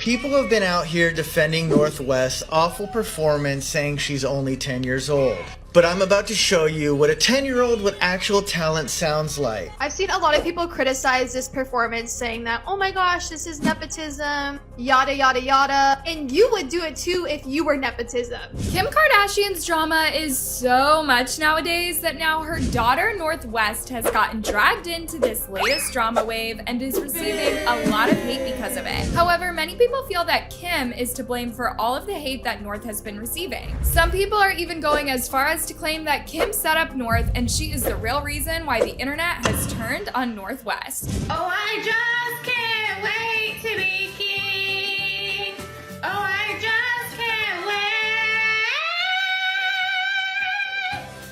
People have been out here defending North West's awful performance, saying she's only 10 years old. But I'm about to show you what a 10-year-old with actual talent sounds like. I've seen a lot of people criticize this performance, saying that, oh my gosh, this is nepotism, yada yada yada. And you would do it too if you were nepotism. Kim Kardashian's drama is so much nowadays that now her daughter North West has gotten dragged into this latest drama wave and is receiving a lot of hate because of it. However, many people feel that Kim is to blame for all of the hate that North has been receiving. Some people are even going as far as to claim that Kim set up North and she is the real reason why the internet has turned on North West. Oh, I just can't wait to be king. Oh, I just can't wait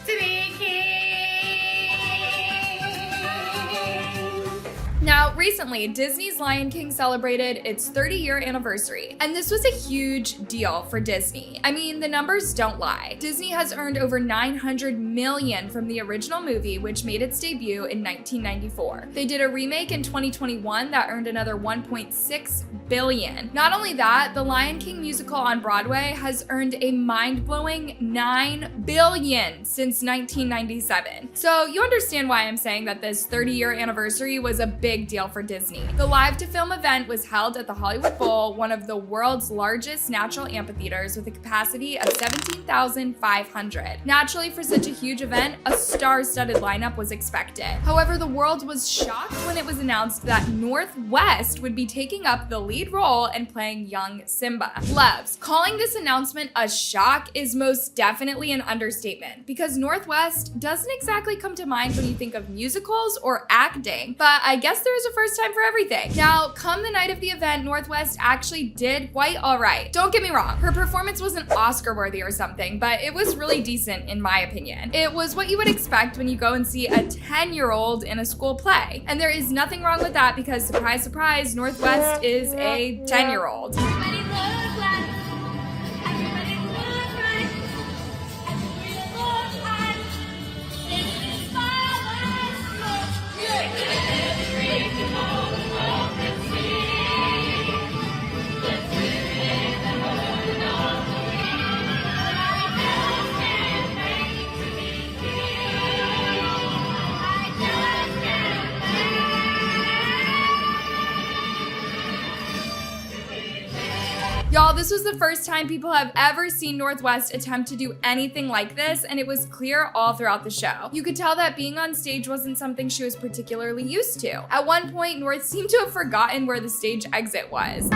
to be king. Now, recently, Disney's Lion King celebrated its 30-year anniversary, and this was a huge deal for Disney. I mean, the numbers don't lie. Disney has earned over $900 million from the original movie, which made its debut in 1994. They did a remake in 2021 that earned another $1.6 billion. Not only that, the Lion King musical on Broadway has earned a mind-blowing $9 billion since 1997. So you understand why I'm saying that this 30-year anniversary was a big deal for Disney. The live-to-film event was held at the Hollywood Bowl, one of the world's largest natural amphitheaters with a capacity of 17,500. Naturally, for such a huge event, a star-studded lineup was expected. However, the world was shocked when it was announced that North West would be taking up the lead role and playing young Simba. Loves, calling this announcement a shock is most definitely an understatement, because North West doesn't exactly come to mind when you think of musicals or acting, but I guess there is a first time for everything. Now, come the night of the event, North West actually did quite alright. Don't get me wrong, her performance wasn't Oscar worthy or something, but it was really decent in my opinion. It was what you would expect when you go and see a 10-year-old in a school play. And there is nothing wrong with that because, surprise, surprise, North West is a 10-year-old. Everybody look like, everybody look like, everybody look like, this is my last look. Y'all, this was the first time people have ever seen North West attempt to do anything like this, and it was clear all throughout the show. You could tell that being on stage wasn't something she was particularly used to. At one point, North seemed to have forgotten where the stage exit was.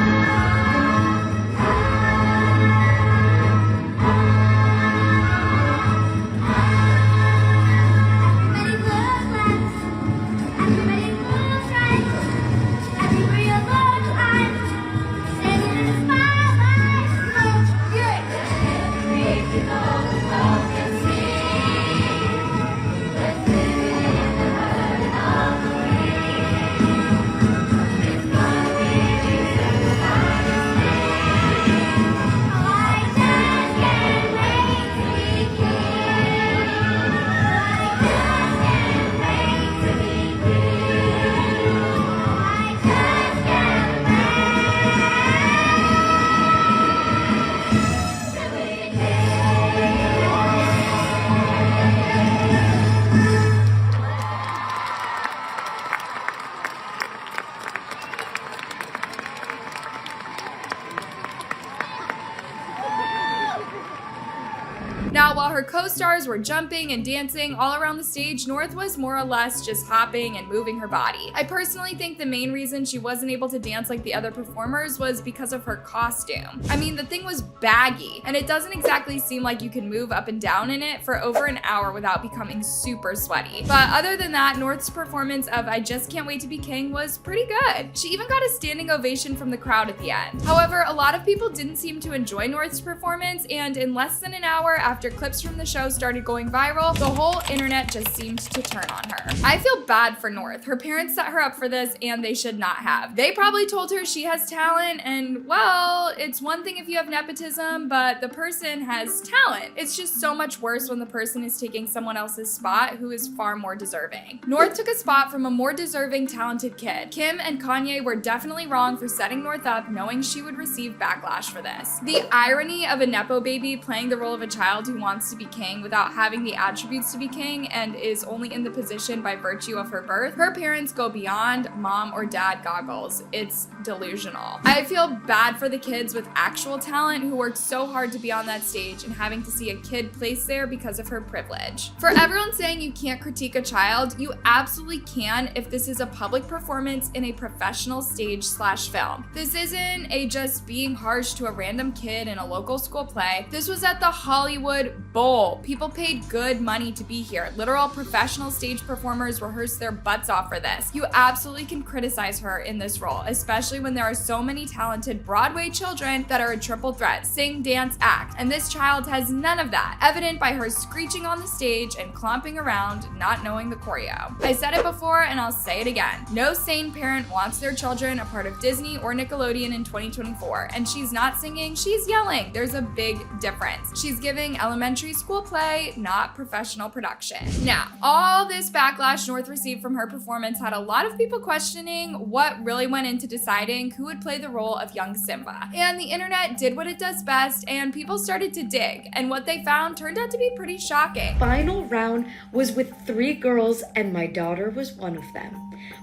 Now, while her co-stars were jumping and dancing all around the stage, North was more or less just hopping and moving her body. I personally think the main reason she wasn't able to dance like the other performers was because of her costume. I mean, the thing was baggy, and it doesn't exactly seem like you can move up and down in it for over an hour without becoming super sweaty. But other than that, North's performance of I Just Can't Wait to Be King was pretty good. She even got a standing ovation from the crowd at the end. However, a lot of people didn't seem to enjoy North's performance, and in less than an hour after after clips from the show started going viral, the whole internet just seemed to turn on her. I feel bad for North. Her parents set her up for this and they should not have. They probably told her she has talent and, well, it's one thing if you have nepotism, but the person has talent. It's just so much worse when the person is taking someone else's spot who is far more deserving. North took a spot from a more deserving, talented kid. Kim and Kanye were definitely wrong for setting North up, knowing she would receive backlash for this. The irony of a nepo baby playing the role of a child who wants to be king without having the attributes to be king and is only in the position by virtue of her birth. Her parents go beyond mom or dad goggles. It's delusional. I feel bad for the kids with actual talent who worked so hard to be on that stage and having to see a kid placed there because of her privilege. For everyone saying you can't critique a child, you absolutely can if this is a public performance in a professional stage/film. This isn't a just being harsh to a random kid in a local school play. This was at the Hollywood Bowl. People paid good money to be here. Literal professional stage performers rehearsed their butts off for this. You absolutely can criticize her in this role, especially when there are so many talented Broadway children that are a triple threat: sing, dance, act. And this child has none of that, evident by her screeching on the stage and clomping around, not knowing the choreo. I said it before and I'll say it again. No sane parent wants their children a part of Disney or Nickelodeon in 2024. And she's not singing, she's yelling. There's a big difference. She's giving elementary school play, not professional production. Now, all this backlash North received from her performance had a lot of people questioning what really went into deciding who would play the role of young Simba. And the internet did what it does best, and people started to dig, and what they found turned out to be pretty shocking. Final round was with 3 girls, and my daughter was one of them.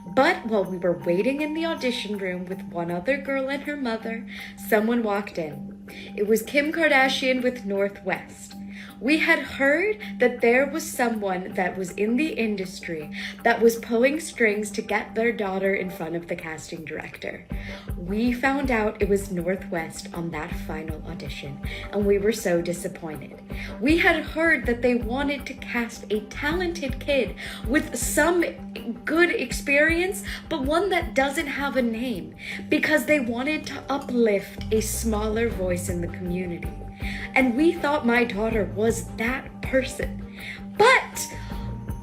But while we were waiting in the audition room with one other girl and her mother, someone walked in. It was Kim Kardashian with Northwest. We had heard that there was someone that was in the industry that was pulling strings to get their daughter in front of the casting director. We found out it was Northwest on that final audition, and we were so disappointed. We had heard that they wanted to cast a talented kid with some good experience, but one that doesn't have a name, because they wanted to uplift a smaller voice in the community. And we thought my daughter was that person. But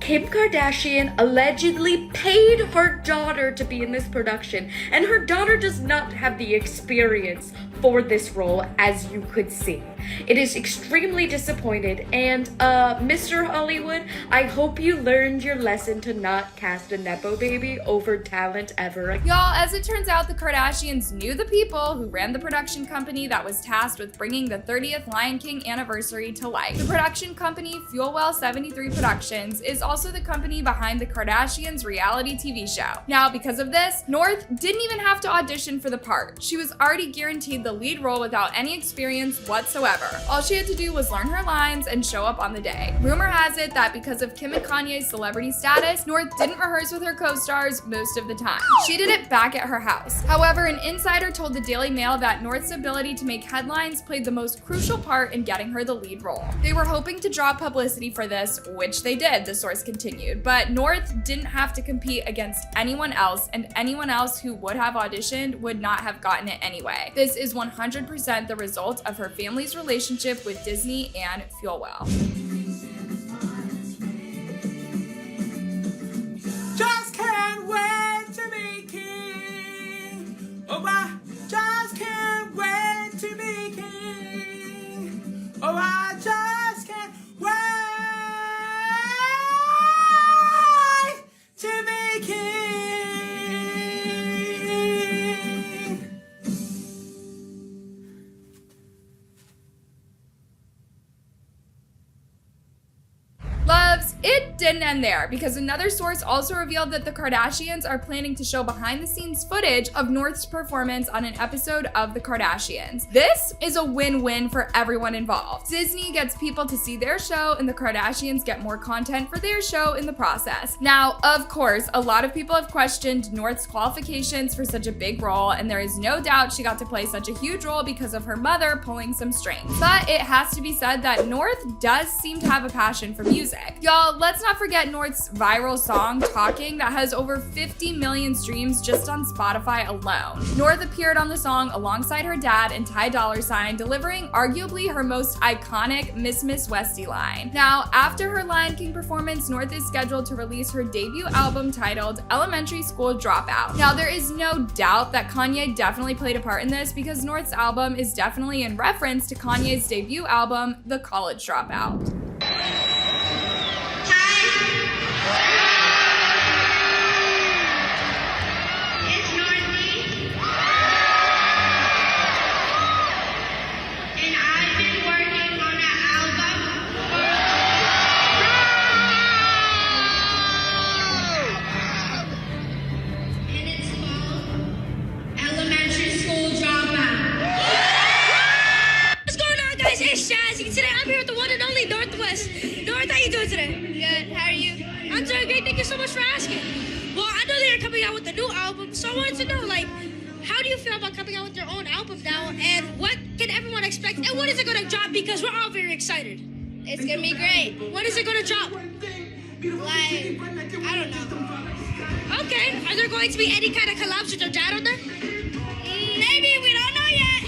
Kim Kardashian allegedly paid her daughter to be in this production, and her daughter does not have the experience for this role, as you could see. It is extremely disappointed, and Mr. Hollywood, I hope you learned your lesson to not cast a nepo baby over talent ever again. Y'all, as it turns out, the Kardashians knew the people who ran the production company that was tasked with bringing the 30th Lion King anniversary to life. The production company, Fuelwell 73 Productions, is also the company behind the Kardashians' reality TV show. Now, because of this, North didn't even have to audition for the part. She was already guaranteed the lead role without any experience whatsoever. All she had to do was learn her lines and show up on the day. Rumor has it that because of Kim and Kanye's celebrity status, North didn't rehearse with her co-stars most of the time. She did it back at her house. However, an insider told the Daily Mail that North's ability to make headlines played the most crucial part in getting her the lead role. They were hoping to draw publicity for this, which they did, the source continued. But North didn't have to compete against anyone else, and anyone else who would have auditioned would not have gotten it anyway. This is 100% the result of her family's relationship with Disney and Fuelwell. Just can't wait to be king. Oh, I just can't wait to be king. Oh, I just can't wait to be king. Loves, it didn't end there, because another source also revealed that the Kardashians are planning to show behind-the-scenes footage of North's performance on an episode of The Kardashians. This is a win-win for everyone involved. Disney gets people to see their show, and the Kardashians get more content for their show in the process. Now, of course, a lot of people have questioned North's qualifications for such a big role, and there is no doubt she got to play such a huge role because of her mother pulling some strings. But it has to be said that North does seem to have a passion for music. Y'all, let's not forget North's viral song, Talking, that has over 50 million streams just on Spotify alone. North appeared on the song alongside her dad and Ty Dolla $ign, delivering arguably her most iconic Miss Westie line. Now, after her Lion King performance, North is scheduled to release her debut album titled Elementary School Dropout. Now, there is no doubt that Kanye definitely played a part in this because North's album is definitely in reference to Kanye's debut album, The College Dropout. Today I'm here with the one and only Northwest. North, how you doing today? Good. How are you? I'm doing great. Thank you so much for asking. Well, I know they're coming out with a new album, so I wanted to know, like, how do you feel about coming out with your own album now, and what can everyone expect, and when is it gonna drop? Because we're all very excited. It's gonna be great. When is it gonna drop? Like, I don't know. Okay. Are there going to be any kind of collabs with your dad on there? Maybe, we don't know yet.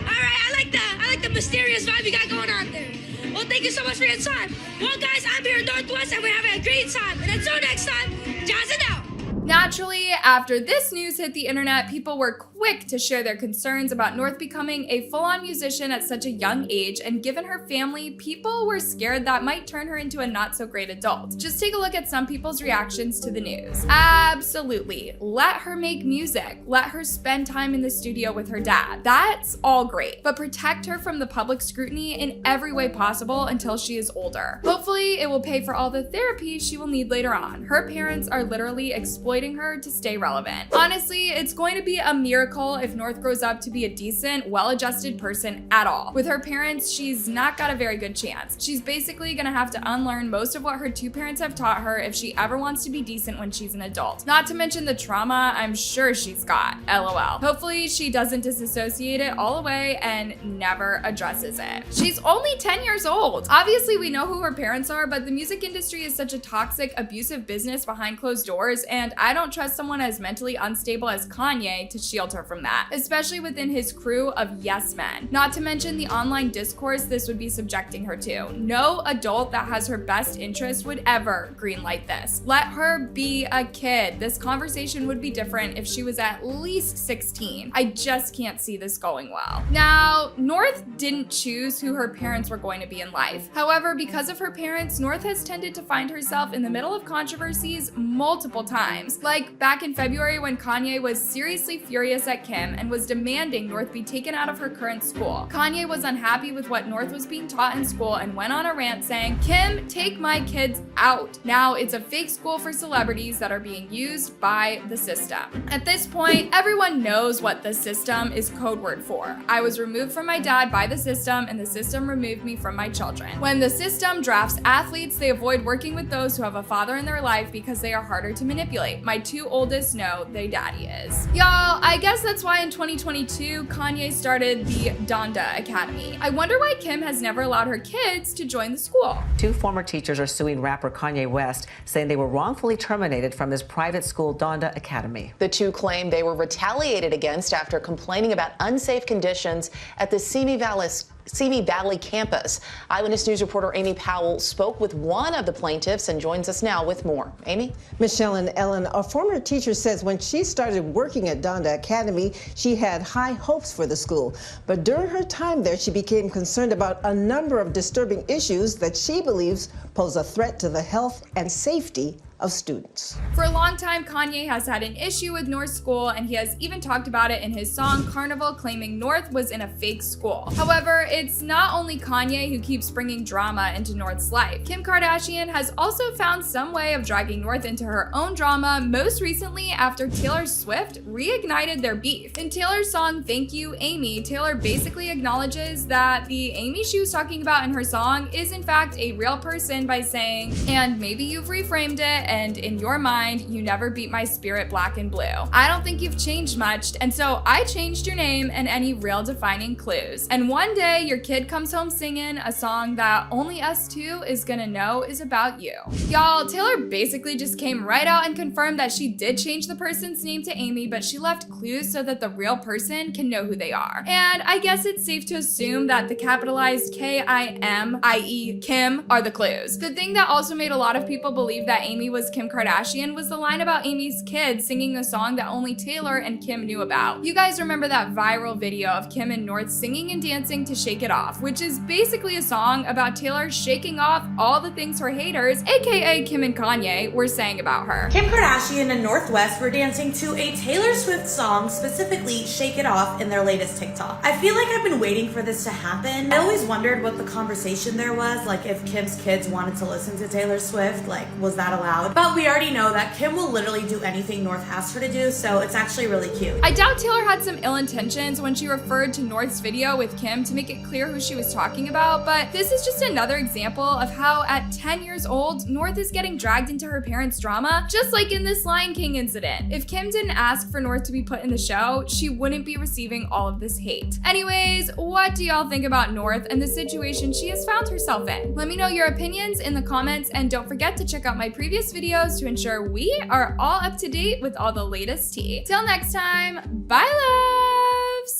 All right. I like the mysterious vibe you got going on there. Well, thank you so much for your time. Well, guys, I'm here in Northwest, and we're having a great time. And until next time, jazz it out. Naturally, after this news hit the internet, people were quick to share their concerns about North becoming a full-on musician at such a young age, and given her family, people were scared that might turn her into a not-so-great adult. Just take a look at some people's reactions to the news. Absolutely. Let her make music. Let her spend time in the studio with her dad. That's all great, but protect her from the public scrutiny in every way possible until she is older. Hopefully, it will pay for all the therapy she will need later on. Her parents are literally exploiting her to stay relevant. Honestly, it's going to be a miracle if North grows up to be a decent, well-adjusted person at all. With her parents, she's not got a very good chance. She's basically gonna have to unlearn most of what her two parents have taught her if she ever wants to be decent when she's an adult. Not to mention the trauma I'm sure she's got, LOL. Hopefully she doesn't disassociate it all away and never addresses it. She's only 10 years old. Obviously we know who her parents are, but the music industry is such a toxic, abusive business behind closed doors, and I don't trust someone as mentally unstable as Kanye to shield her from that, especially within his crew of yes men. Not to mention the online discourse this would be subjecting her to. No adult that has her best interest would ever greenlight this. Let her be a kid. This conversation would be different if she was at least 16. I just can't see this going well. Now, North didn't choose who her parents were going to be in life. However, because of her parents, North has tended to find herself in the middle of controversies multiple times. Like back in February when Kanye was seriously furious at Kim and was demanding North be taken out of her current school. Kanye was unhappy with what North was being taught in school and went on a rant saying, "Kim, take my kids out. Now it's a fake school for celebrities that are being used by the system." At this point, everyone knows what the system is code word for. I was removed from my dad by the system and the system removed me from my children. When the system drafts athletes, they avoid working with those who have a father in their life because they are harder to manipulate. My two oldest know they daddy is. Y'all, I guess that's why in 2022, Kanye started the Donda Academy. I wonder why Kim has never allowed her kids to join the school. Two former teachers are suing rapper Kanye West, saying they were wrongfully terminated from his private school Donda Academy. The two claim they were retaliated against after complaining about unsafe conditions at the Simi Valley campus. Eyewitness News reporter Amy Powell spoke with one of the plaintiffs and joins us now with more. Amy? Michelle and Ellen, a former teacher says when she started working at Donda Academy, she had high hopes for the school. But during her time there, she became concerned about a number of disturbing issues that she believes pose a threat to the health and safety of students. For a long time, Kanye has had an issue with North's school, and he has even talked about it in his song Carnival, claiming North was in a fake school. However, it's not only Kanye who keeps bringing drama into North's life. Kim Kardashian has also found some way of dragging North into her own drama, most recently after Taylor Swift reignited their beef. In Taylor's song Thank You, Amy, Taylor basically acknowledges that the Amy she was talking about in her song is in fact a real person by saying, "And maybe you've reframed it and in your mind, you never beat my spirit black and blue. I don't think you've changed much, and so I changed your name and any real defining clues. And one day, your kid comes home singing a song that only us two is gonna know is about you. Y'all, Taylor basically just came right out and confirmed that she did change the person's name to Amy, but she left clues so that the real person can know who they are. And I guess it's safe to assume that the capitalized K-I-M, i.e. Kim, are the clues. The thing that also made a lot of people believe that Amy was Kim Kardashian was the line about Amy's kid singing a song that only Taylor and Kim knew about. You guys remember that viral video of Kim and North singing and dancing to Shake It Off, which is basically a song about Taylor shaking off all the things her haters, aka Kim and Kanye, were saying about her. Kim Kardashian and North West were dancing to a Taylor Swift song, specifically Shake It Off, in their latest TikTok. I feel like I've been waiting for this to happen. I always wondered what the conversation there was, like if Kim's kids wanted to listen to Taylor Swift, like was that allowed? But we already know that Kim will literally do anything North asks her to do, so it's actually really cute. I doubt Taylor had some ill intentions when she referred to North's video with Kim to make it clear who she was talking about, but this is just another example of how at 10 years old, North is getting dragged into her parents' drama, just like in this Lion King incident. If Kim didn't ask for North to be put in the show, she wouldn't be receiving all of this hate. Anyways, what do y'all think about North and the situation she has found herself in? Let me know your opinions in the comments, and don't forget to check out my previous videos to ensure we are all up to date with all the latest tea. Till next time, bye love!